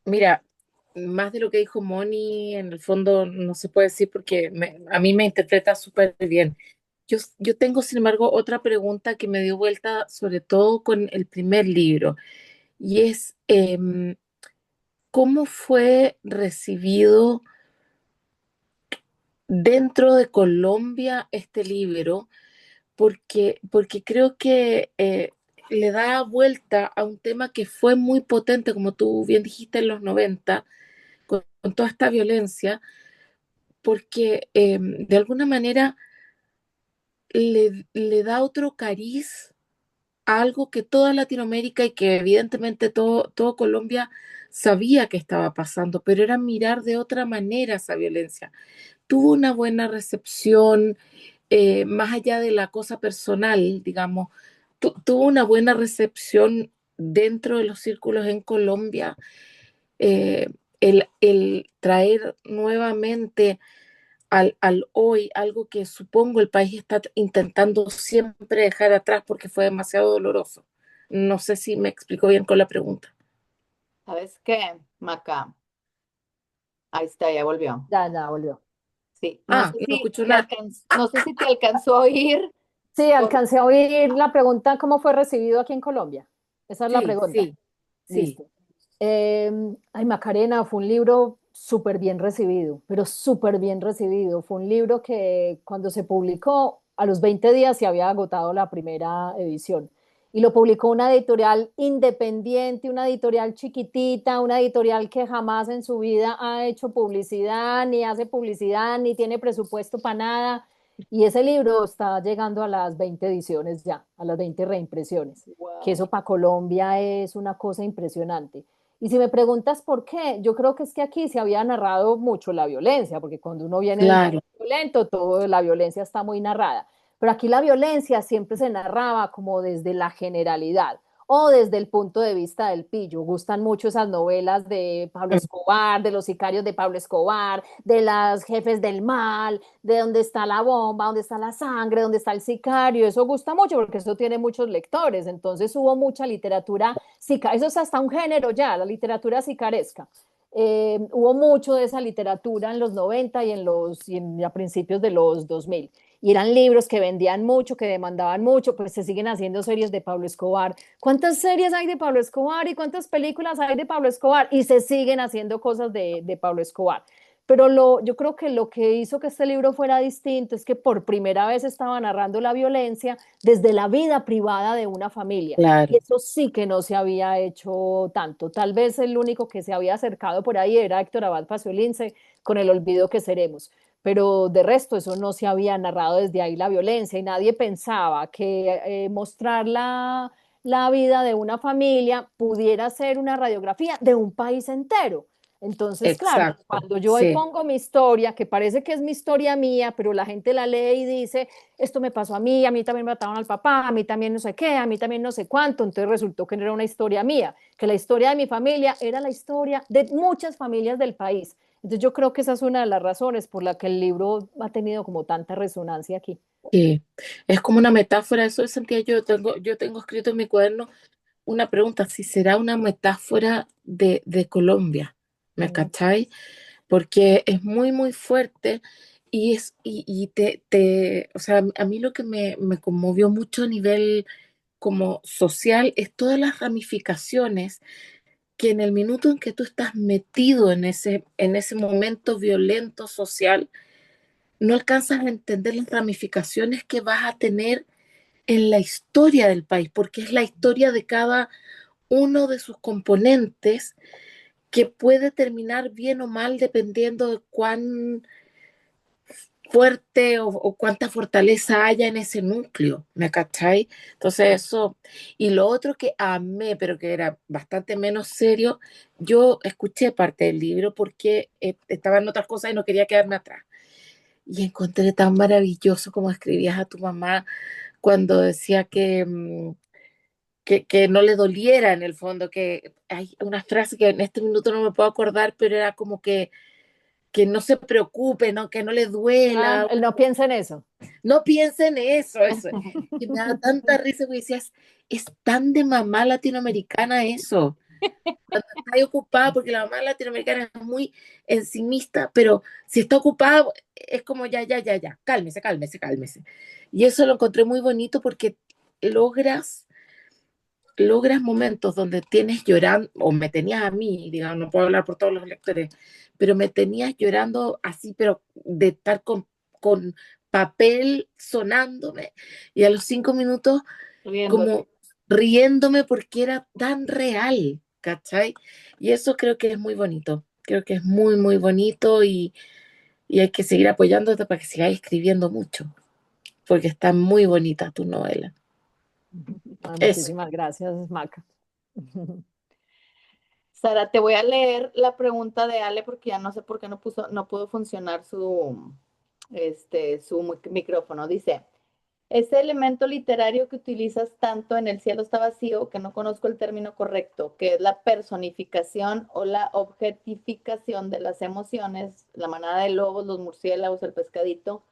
Mira, más de lo que dijo Moni, en el fondo no se puede decir porque a mí me interpreta súper bien. Yo tengo, sin embargo, otra pregunta que me dio vuelta, sobre todo con el primer libro, y es, ¿cómo fue recibido dentro de Colombia este libro? Porque creo que le da vuelta a un tema que fue muy potente, como tú bien dijiste, en los 90 con toda esta violencia, porque de alguna manera le da otro cariz a algo que toda Latinoamérica y que evidentemente todo Colombia sabía que estaba pasando, pero era mirar de otra manera esa violencia. Tuvo una buena recepción, más allá de la cosa personal, digamos, tuvo una buena recepción dentro de los círculos en Colombia. eh, el traer nuevamente al hoy algo que supongo el país está intentando siempre dejar atrás porque fue demasiado doloroso. No sé si me explico bien con la pregunta. ¿Sabes qué, Maca? Ahí está, ya volvió. Ya, ya volvió. Sí, no Ah, sé no si escucho te nada. no sé si te alcanzó a oír. Sí, por- alcancé a oír la pregunta, ¿cómo fue recibido aquí en Colombia? Esa es la Sí, pregunta. sí, sí. Listo. Ay, Macarena, fue un libro súper bien recibido, pero súper bien recibido. Fue un libro que cuando se publicó, a los 20 días se había agotado la primera edición. Y lo publicó una editorial independiente, una editorial chiquitita, una editorial que jamás en su vida ha hecho publicidad, ni hace publicidad, ni tiene presupuesto para nada. Y ese libro está llegando a las 20 ediciones ya, a las 20 reimpresiones, que Wow. eso para Colombia es una cosa impresionante. Y si me preguntas por qué, yo creo que es que aquí se había narrado mucho la violencia, porque cuando uno viene de un país Claro, violento, toda la violencia está muy narrada. Pero aquí la violencia siempre se narraba como desde la generalidad o desde el punto de vista del pillo. Gustan mucho esas novelas de Pablo mm, Escobar, de los sicarios de Pablo Escobar, de las jefes del mal, de dónde está la bomba, dónde está la sangre, dónde está el sicario. Eso gusta mucho porque eso tiene muchos lectores. Entonces hubo mucha literatura, eso es hasta un género ya, la literatura sicaresca. Hubo mucho de esa literatura en los 90 y a principios de los 2000. Y eran libros que vendían mucho, que demandaban mucho, pues se siguen haciendo series de Pablo Escobar. ¿Cuántas series hay de Pablo Escobar y cuántas películas hay de Pablo Escobar? Y se siguen haciendo cosas de Pablo Escobar. Pero yo creo que lo que hizo que este libro fuera distinto es que por primera vez estaba narrando la violencia desde la vida privada de una familia. Y claro. eso sí que no se había hecho tanto. Tal vez el único que se había acercado por ahí era Héctor Abad Faciolince con El olvido que seremos. Pero de resto eso no se había narrado desde ahí la violencia y nadie pensaba que mostrar la vida de una familia pudiera ser una radiografía de un país entero. Entonces, claro, Exacto. cuando yo ahí Sí, pongo mi historia, que parece que es mi historia mía, pero la gente la lee y dice, esto me pasó a mí también me mataron al papá, a mí también no sé qué, a mí también no sé cuánto, entonces resultó que no era una historia mía, que la historia de mi familia era la historia de muchas familias del país. Entonces yo creo que esa es una de las razones por la que el libro ha tenido como tanta resonancia aquí. sí. Es como una metáfora, eso sentía yo tengo escrito en mi cuaderno una pregunta, si será una metáfora de Colombia, ¿me Mm. cachai? Porque es muy, muy fuerte y o sea, a mí lo que me conmovió mucho a nivel como social es todas las ramificaciones que en el minuto en que tú estás metido en ese momento violento social, no alcanzas a entender las ramificaciones que vas a tener en la historia del país, porque es la historia de cada uno de sus componentes que puede terminar bien o mal dependiendo de cuán fuerte o cuánta fortaleza haya en ese núcleo, ¿me cachai? Entonces eso, y lo otro que amé, pero que era bastante menos serio, yo escuché parte del libro porque estaba en otras cosas y no quería quedarme atrás. Y encontré tan maravilloso como escribías a tu mamá cuando decía que no le doliera en el fondo, que hay una frase que en este minuto no me puedo acordar, pero era como que no se preocupe, ¿no? Que no le Ah, duela, él no piensa en eso. no piense en eso. Que me da tanta risa porque decías, es tan de mamá latinoamericana eso. Cuando está ahí ocupada, porque la mamá latinoamericana es muy ensimista, pero si está ocupada, es como ya, cálmese, cálmese, cálmese. Y eso lo encontré muy bonito porque logras logras momentos donde tienes llorando, o me tenías a mí, digamos, no puedo hablar por todos los lectores, pero me tenías llorando así, pero de estar con papel sonándome, y a los 5 minutos Riéndote. como riéndome porque era tan real, ¿cachai? Y eso creo que es muy bonito, creo que es muy, muy bonito y hay que seguir apoyándote para que sigas escribiendo mucho, porque está muy bonita tu novela. Ah, Eso. muchísimas gracias, Maca. Sara, te voy a leer la pregunta de Ale porque ya no sé por qué no pudo funcionar su micrófono. Dice, ese elemento literario que utilizas tanto en El cielo está vacío, que no conozco el término correcto, que es la personificación o la objetificación de las emociones, la manada de lobos, los murciélagos, el pescadito.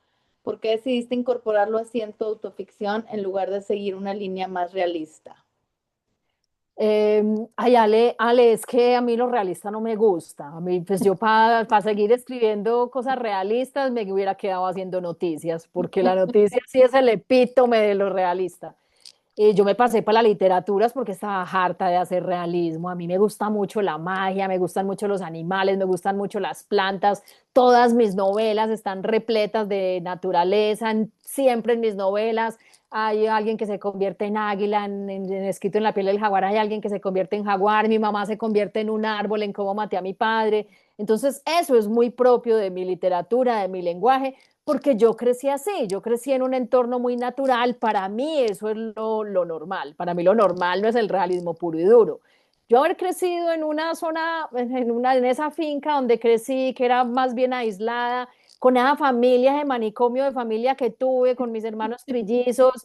¿Por qué decidiste incorporarlo así en tu autoficción en lugar de seguir una línea más realista? Ay, Ale, es que a mí lo realista no me gusta. A mí, pues yo para seguir escribiendo cosas realistas me hubiera quedado haciendo noticias, porque la noticia sí es el epítome de lo realista. Yo me pasé para las literaturas porque estaba harta de hacer realismo. A mí me gusta mucho la magia, me gustan mucho los animales, me gustan mucho las plantas. Todas mis novelas están repletas de naturaleza. Siempre en mis novelas hay alguien que se convierte en águila, escrito en la piel del jaguar hay alguien que se convierte en jaguar, mi mamá se convierte en un árbol, en cómo maté a mi padre. Entonces, eso es muy propio de mi literatura, de mi lenguaje, porque yo crecí así, yo crecí en un entorno muy natural, para mí eso es lo normal, para mí lo normal no es el realismo puro y duro. Yo haber crecido en una zona, en esa finca donde crecí, que era más bien aislada, con esa familia, ese manicomio de familia que tuve, con mis hermanos trillizos,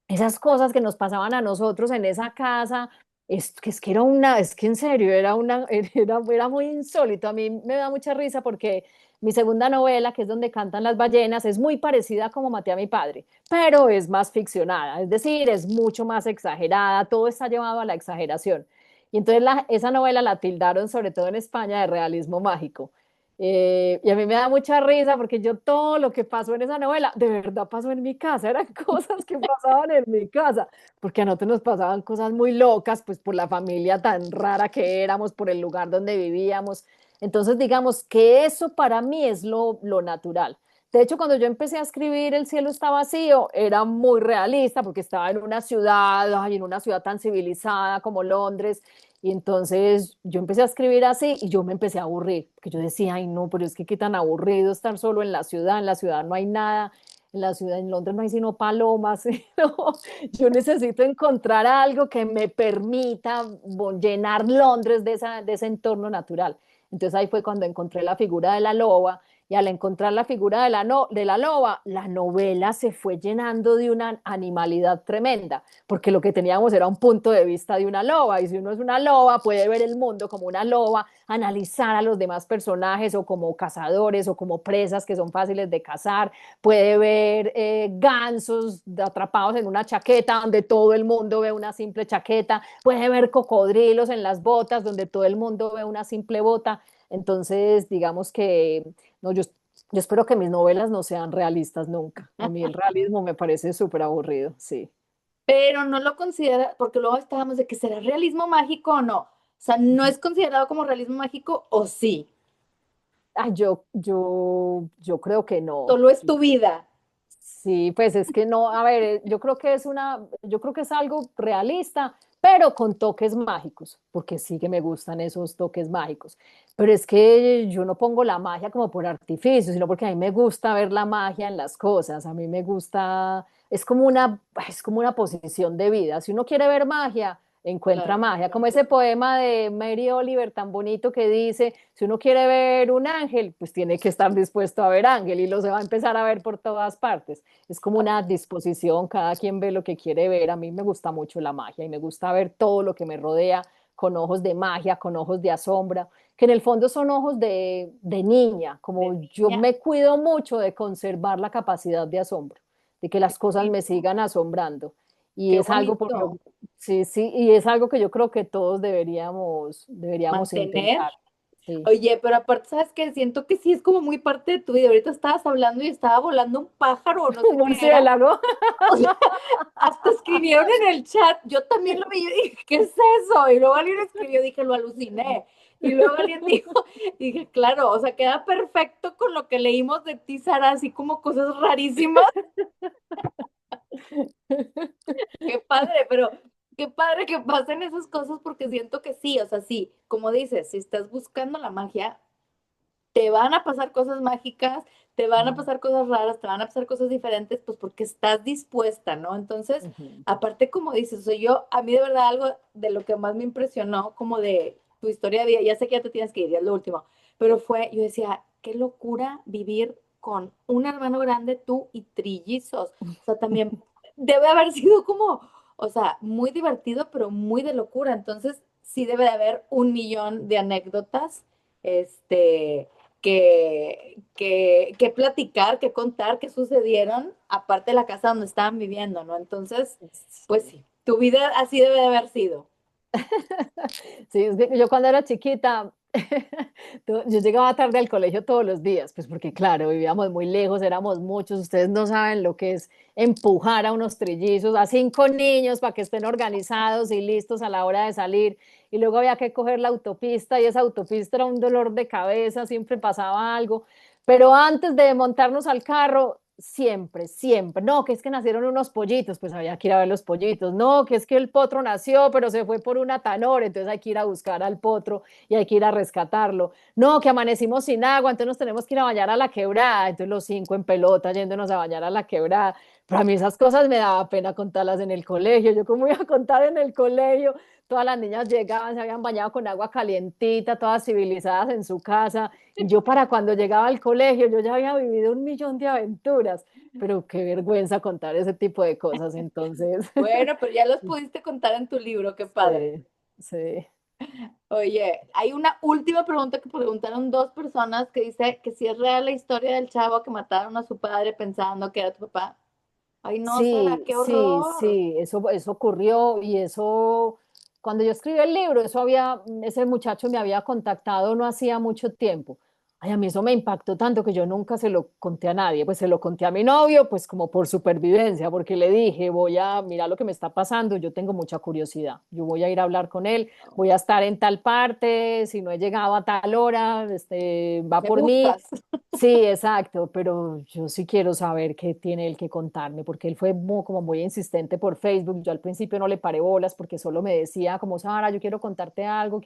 esas cosas que nos pasaban a nosotros en esa casa, es que era es que en serio, era muy insólito. A mí me da mucha risa porque mi segunda novela, que es donde cantan las ballenas, es muy parecida a como maté a mi padre, pero es más ficcionada, es decir, es mucho más exagerada, todo está llevado a la exageración. Y entonces esa novela la tildaron, sobre todo en España, de realismo mágico. Y a mí me da mucha risa porque yo todo lo que pasó en esa novela, de verdad pasó en mi casa, eran cosas que pasaban en mi casa, porque a nosotros nos pasaban cosas muy locas, pues por la familia tan rara que éramos, por el lugar donde vivíamos. Entonces, digamos que eso para mí es lo natural. De hecho, cuando yo empecé a escribir El cielo está vacío, era muy realista porque estaba en una ciudad, ay, en una ciudad tan civilizada como Londres, y entonces yo empecé a escribir así y yo me empecé a aburrir, porque yo decía, ay no, pero es que qué tan aburrido estar solo en la ciudad no hay nada, en la ciudad, en Londres no hay sino palomas, ¿no? Yo necesito encontrar algo que me permita llenar Londres de ese entorno natural. Entonces ahí fue cuando encontré la figura de la loba y al encontrar la figura de de la loba, la novela se fue llenando de una animalidad tremenda, porque lo que teníamos era un punto de vista de una loba, y si uno es una loba, puede ver el mundo como una loba, analizar a los demás personajes o como cazadores o como presas que son fáciles de cazar, puede ver gansos atrapados en una chaqueta donde todo el mundo ve una simple chaqueta, puede ver cocodrilos en las botas donde todo el mundo ve una simple bota. Entonces, digamos que no, yo espero que mis novelas no sean realistas nunca. A mí el realismo me parece súper aburrido, sí. Pero no lo considera, porque luego estábamos de que será realismo mágico o no. O sea, ¿no es considerado como realismo mágico o sí? Ah, yo creo que no. Solo es tu vida. Sí, pues es que no, a ver, yo creo que es algo realista, pero con toques mágicos, porque sí que me gustan esos toques mágicos. Pero es que yo no pongo la magia como por artificio, sino porque a mí me gusta ver la magia en las cosas, a mí me gusta, es como una posición de vida. Si uno quiere ver magia, encuentra Claro. magia, como ese poema de Mary Oliver tan bonito que dice, si uno quiere ver un ángel, pues tiene que estar dispuesto a ver ángel y lo se va a empezar a ver por todas partes. Es como una disposición, cada quien ve lo que quiere ver. A mí me gusta mucho la magia y me gusta ver todo lo que me rodea con ojos de magia, con ojos de asombro, que en el fondo son ojos de niña, como De yo niña. me cuido mucho de conservar la capacidad de asombro, de que las cosas me sigan asombrando. Y Qué es algo bonito. sí, sí, y es algo que yo creo que todos deberíamos Mantener. intentar. Sí. Oye, pero aparte, ¿sabes qué? Siento que sí es como muy parte de tu vida. Ahorita estabas hablando y estaba volando un pájaro o no Un sé qué era. murciélago. O sea, hasta escribieron en el chat. Yo también lo vi y dije, ¿qué es eso? Y luego alguien escribió, dije, lo aluciné. Y luego alguien dijo, dije, claro, o sea, queda perfecto con lo que leímos de ti, Sara, así como cosas rarísimas. Qué padre, pero qué padre que pasen esas cosas porque siento que sí, o sea, sí, como dices, si estás buscando la magia, te van a pasar cosas mágicas, te van a pasar cosas raras, te van a pasar cosas diferentes, pues porque estás dispuesta, ¿no? Entonces, Ujú. aparte, como dices, o sea, yo, a mí de verdad algo de lo que más me impresionó, como de tu historia de vida, ya sé que ya te tienes que ir, ya es lo último, pero yo decía, qué locura vivir con un hermano grande, tú y trillizos. O sea, también debe haber sido como, o sea, muy divertido, pero muy de locura. Entonces, sí debe de haber un millón de anécdotas, que platicar, que contar, que sucedieron, aparte de la casa donde estaban viviendo, ¿no? Entonces, pues Sí. sí, tu vida así debe de haber sido. Sí, es que yo cuando era chiquita, yo llegaba tarde al colegio todos los días, pues porque claro, vivíamos muy lejos, éramos muchos, ustedes no saben lo que es empujar a unos trillizos, a 5 niños para que estén organizados y listos a la hora de salir, y luego había que coger la autopista y esa autopista era un dolor de cabeza, siempre pasaba algo, pero antes de montarnos al carro, siempre, siempre, no, que es que nacieron unos pollitos, pues había que ir a ver los pollitos, no, que es que el potro nació, pero se fue por una tanora, entonces hay que ir a buscar al potro y hay que ir a rescatarlo, no, que amanecimos sin agua, entonces nos tenemos que ir a bañar a la quebrada, entonces los 5 en pelota yéndonos a bañar a la quebrada, pero a mí esas cosas me daba pena contarlas en el colegio, yo cómo iba a contar en el colegio, todas las niñas llegaban, se habían bañado con agua calientita, todas civilizadas en su casa, y yo para cuando llegaba al colegio, yo ya había vivido un millón de aventuras, pero qué vergüenza contar ese tipo de cosas, entonces, Bueno, pero ya los pudiste contar en tu libro, qué padre. sí, sí. Oye, hay una última pregunta que preguntaron dos personas que dice que si es real la historia del chavo que mataron a su padre pensando que era tu papá. Ay, no, Sara, Sí, qué sí, horror. sí, eso ocurrió y eso, cuando yo escribí el libro, ese muchacho me había contactado no hacía mucho tiempo. Ay, a mí eso me impactó tanto que yo nunca se lo conté a nadie, pues se lo conté a mi novio, pues como por supervivencia, porque le dije, voy a mirar lo que me está pasando, yo tengo mucha curiosidad, yo voy a ir a hablar con él, voy a estar en tal parte, si no he llegado a tal hora, va Me por mí. buscas. Sí, exacto, pero yo sí quiero saber qué tiene él que contarme, porque él fue como muy insistente por Facebook. Yo al principio no le paré bolas porque solo me decía como, Sara, yo quiero contarte algo,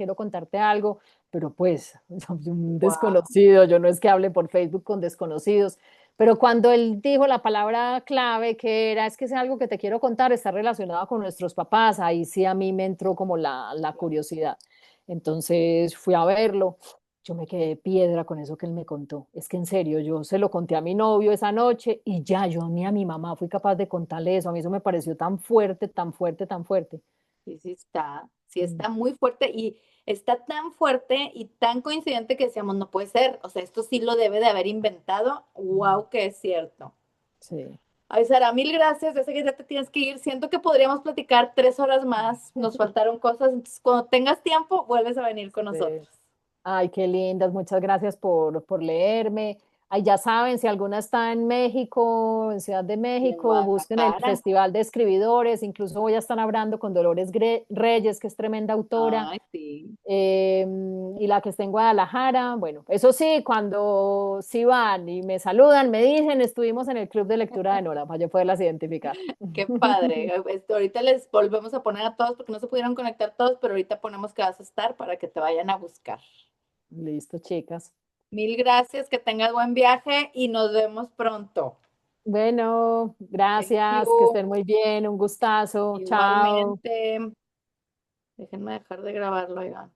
pero pues un Wow. desconocido, yo no es que hable por Facebook con desconocidos, pero cuando él dijo la palabra clave que era, es que es algo que te quiero contar, está relacionado con nuestros papás, ahí sí a mí me entró como la curiosidad. Entonces fui a verlo. Yo me quedé de piedra con eso que él me contó. Es que en serio, yo se lo conté a mi novio esa noche y ya yo ni a mi mamá fui capaz de contarle eso. A mí eso me pareció tan fuerte, tan fuerte, tan fuerte. Sí Mm, está muy fuerte y está tan fuerte y tan coincidente que decíamos, no puede ser, o sea, esto sí lo debe de haber inventado, mm, wow, que es cierto. sí. Ay, Sara, mil gracias, ya sé que ya te tienes que ir, siento que podríamos platicar 3 horas más, nos faltaron cosas, entonces cuando tengas tiempo, vuelves a venir con Sí. nosotros. Ay, qué lindas, muchas gracias por leerme. Ay, ya saben, si alguna está en México, en Ciudad de Y en México, busquen el Guadalajara. Festival de Escribidores, incluso voy a estar hablando con Dolores Reyes, que es tremenda autora, Ay, sí. eh, y la que está en Guadalajara. Bueno, eso sí, cuando sí van y me saludan, me dicen, estuvimos en el club de lectura de Nora, para yo poderlas identificar. Qué padre. Ahorita les volvemos a poner a todos porque no se pudieron conectar todos, pero ahorita ponemos que vas a estar para que te vayan a buscar. Listo, chicas. Mil gracias, que tengas buen viaje y nos vemos pronto. Bueno, Thank gracias, que you. estén muy bien, un gustazo, chao. Igualmente. Déjenme dejar de grabarlo, Iván.